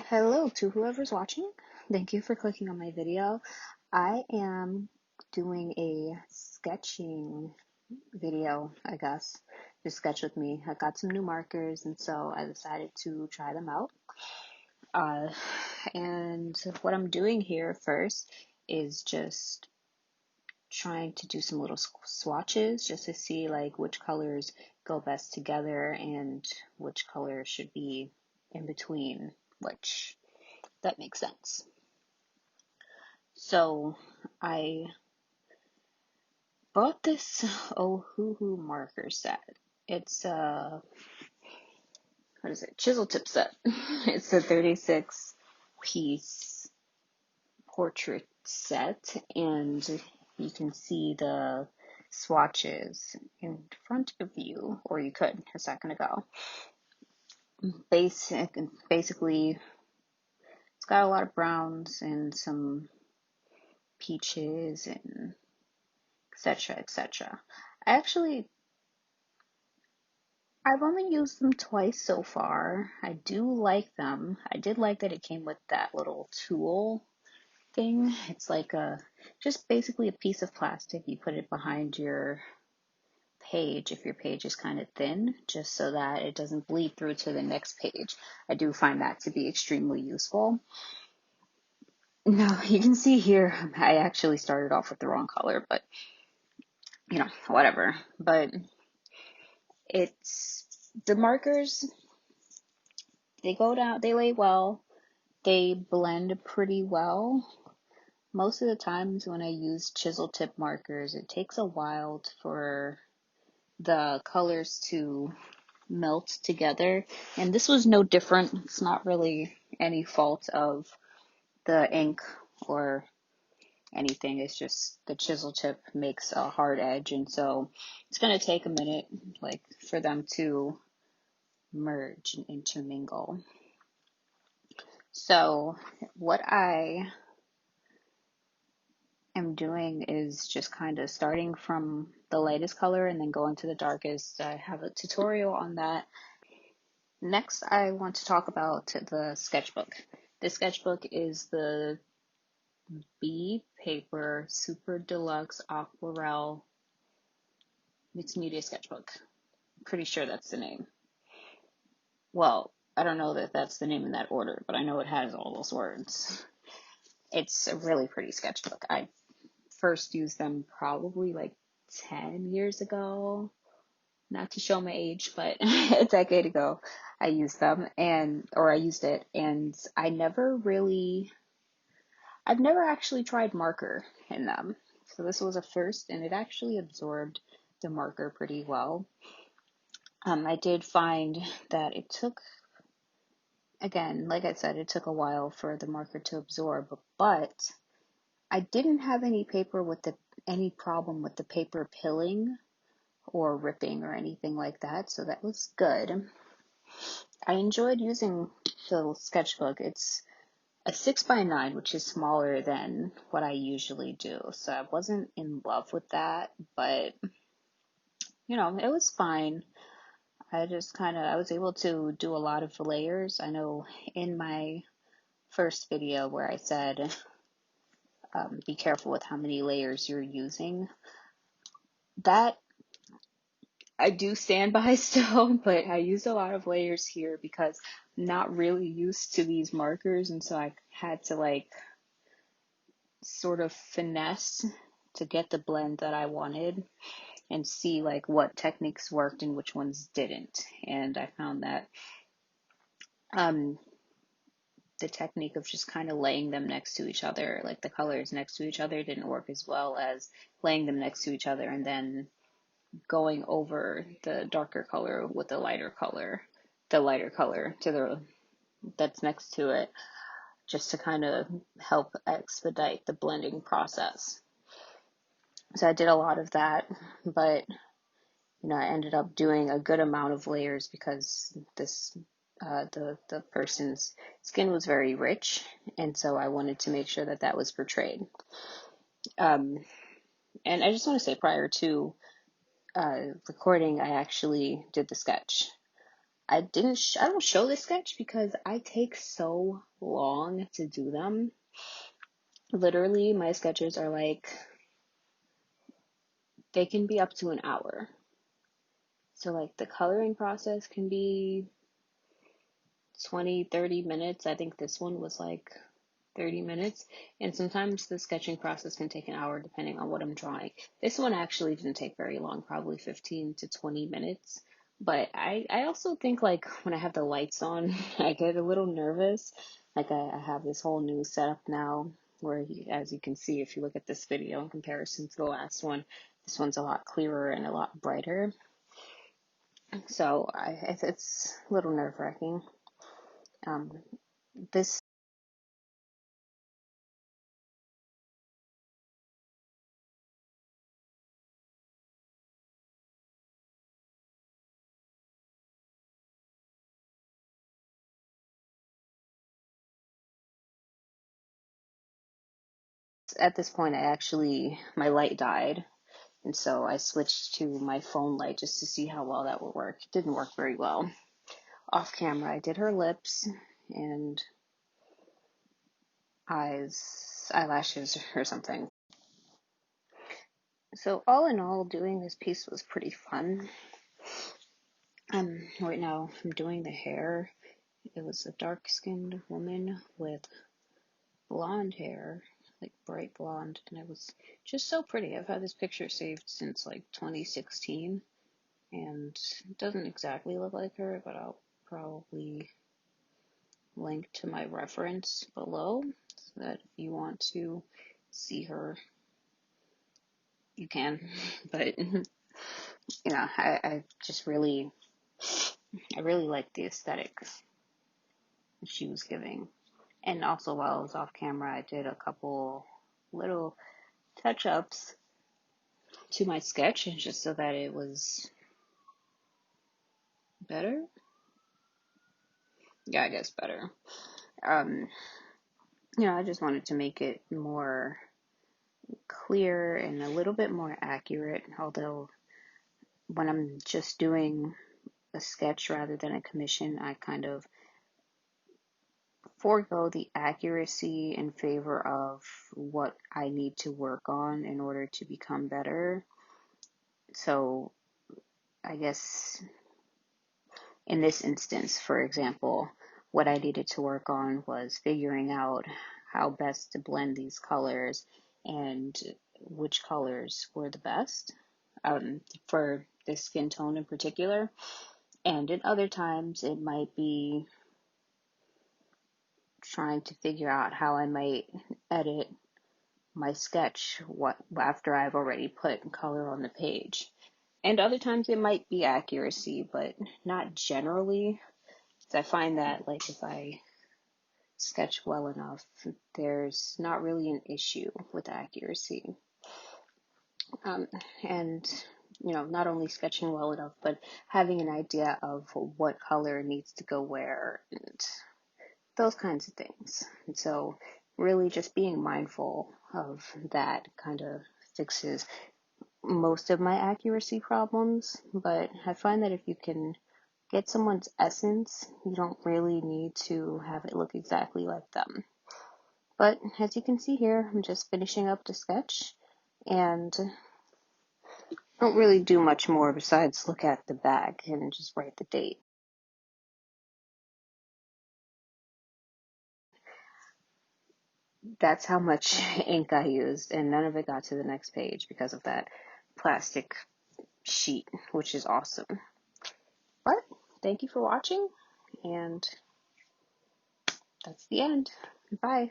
Hello to whoever's watching. Thank you for clicking on my video. I am doing a sketching video, I guess. Just sketch with me. I got some new markers and so I decided to try them out. Uh, and what I'm doing here first is just trying to do some little swatches just to see like which colors go best together and which color should be in between which. That makes sense. So I bought this Ohuhu marker set. It's what is it? Chisel tip set. It's a 36 piece portrait set, and you can see the swatches in front of you, or you could a second ago. Basically, it's got a lot of browns and some peaches and etc. etc. I've only used them twice so far. I do like them. I did like that it came with that little tool thing. It's like just basically a piece of plastic. You put it behind your page if your page is kind of thin, just so that it doesn't bleed through to the next page. I do find that to be extremely useful. Now, you can see here, I actually started off with the wrong color, but whatever. But it's the markers, they go down, they lay well, they blend pretty well. Most of the times when I use chisel tip markers, it takes a while for the colors to melt together, and this was no different. It's not really any fault of the ink or anything. It's just the chisel tip makes a hard edge, and so it's going to take a minute like for them to merge and intermingle. So what I am doing is just kind of starting from the lightest color and then going to the darkest. I have a tutorial on that. Next, I want to talk about the sketchbook. The sketchbook is the B Paper Super Deluxe Aquarelle Mixed Media Sketchbook. Pretty sure that's the name. Well, I don't know that that's the name in that order, but I know it has all those words. It's a really pretty sketchbook. I first used them probably like 10 years ago. Not to show my age, but a decade ago I used them I used it, and I've never actually tried marker in them. So this was a first, and it actually absorbed the marker pretty well. I did find that it took, again, like I said, it took a while for the marker to absorb, but I didn't have any problem with the paper pilling or ripping or anything like that, so that was good. I enjoyed using the sketchbook. It's a 6x9, which is smaller than what I usually do, so I wasn't in love with that, but it was fine. I was able to do a lot of layers. I know in my first video where I said be careful with how many layers you're using, that I do stand by still, but I used a lot of layers here because I'm not really used to these markers, and so I had to like sort of finesse to get the blend that I wanted and see like what techniques worked and which ones didn't. And I found that the technique of just kind of laying them next to each other, like the colors next to each other, didn't work as well as laying them next to each other and then going over the darker color with the lighter color to the that's next to it, just to kind of help expedite the blending process. So I did a lot of that, but I ended up doing a good amount of layers because the person's skin was very rich, and so I wanted to make sure that that was portrayed. And I just want to say, prior to recording, I actually did the sketch. I don't show this sketch because I take so long to do them. Literally, my sketches are like, they can be up to an hour. So like the coloring process can be 20, 30 minutes. I think this one was like 30 minutes. And sometimes the sketching process can take an hour depending on what I'm drawing. This one actually didn't take very long, probably 15 to 20 minutes. But I also think like when I have the lights on, I get a little nervous. Like I have this whole new setup now where, as you can see, if you look at this video in comparison to the last one, this one's a lot clearer and a lot brighter. So it's a little nerve-wracking. This At this point, my light died, and so I switched to my phone light just to see how well that would work. It didn't work very well. Off camera, I did her lips and eyes, eyelashes or something. So all in all, doing this piece was pretty fun. Right now I'm doing the hair. It was a dark-skinned woman with blonde hair, like bright blonde, and it was just so pretty. I've had this picture saved since like 2016, and it doesn't exactly look like her, but I'll probably link to my reference below so that if you want to see her, you can. But I really liked the aesthetic she was giving. And also while I was off camera, I did a couple little touch-ups to my sketch just so that it was better. Yeah, I guess better. I just wanted to make it more clear and a little bit more accurate, although when I'm just doing a sketch rather than a commission, I kind of forego the accuracy in favor of what I need to work on in order to become better. So I guess in this instance, for example, what I needed to work on was figuring out how best to blend these colors and which colors were the best for this skin tone in particular. And in other times, it might be trying to figure out how I might edit my sketch after I've already put color on the page. And other times it might be accuracy, but not generally. I find that like if I sketch well enough, there's not really an issue with accuracy. And not only sketching well enough, but having an idea of what color needs to go where and those kinds of things. And so really just being mindful of that kind of fixes most of my accuracy problems. But I find that if you can get someone's essence, you don't really need to have it look exactly like them. But as you can see here, I'm just finishing up the sketch and don't really do much more besides look at the back and just write the date. That's how much ink I used, and none of it got to the next page because of that plastic sheet, which is awesome. But thank you for watching, and that's the end. Bye.